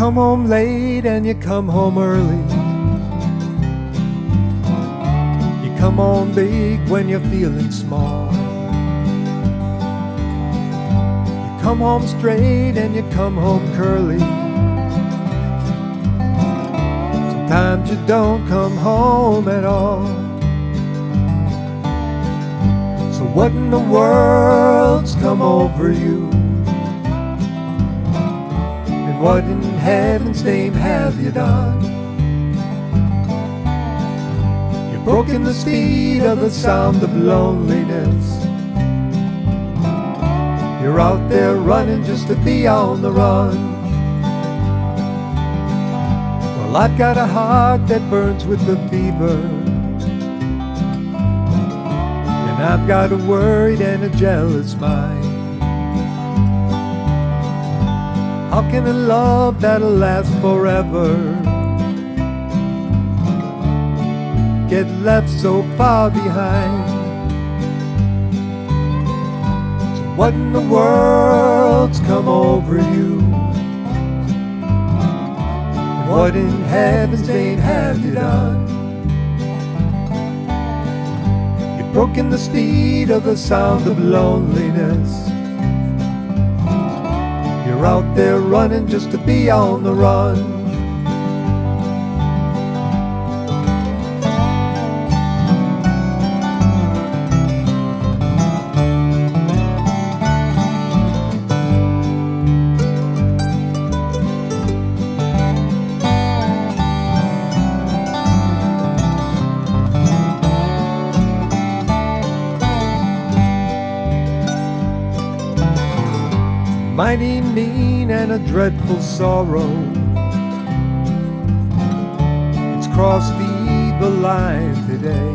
come home late and you come home early. You come home big when you're feeling small. You come home straight and you come home curly. Sometimes you don't come home at all. So what in the world's come over you? And what in heaven's name have you done? You've broken the speed of the sound of loneliness. You're out there running just to be on the run. Well, I've got a heart that burns with the fever, and I've got a worried and a jealous mind. How can a love that'll last forever get left so far behind? So what in the world's come over you? And what in heaven's name have you done? You've broken the speed of the sound of loneliness. You're out there running just to be on the run. Mighty mean and a dreadful sorrow, it's crossed the evil line today.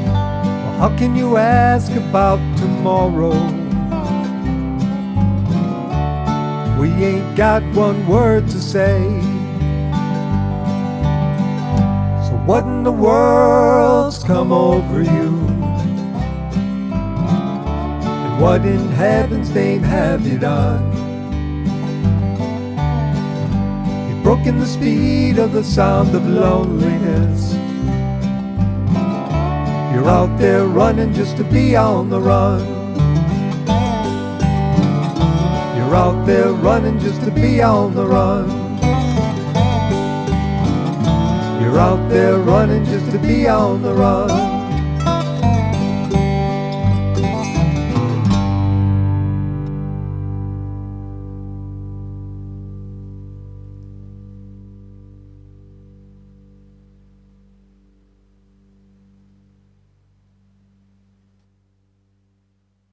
Well, how can you ask about tomorrow? We ain't got one word to say. So what in the world's come over you? What in heaven's name have you done? You've broken the speed of the sound of loneliness. You're out there running just to be on the run. You're out there running just to be on the run. You're out there running just to be on the run.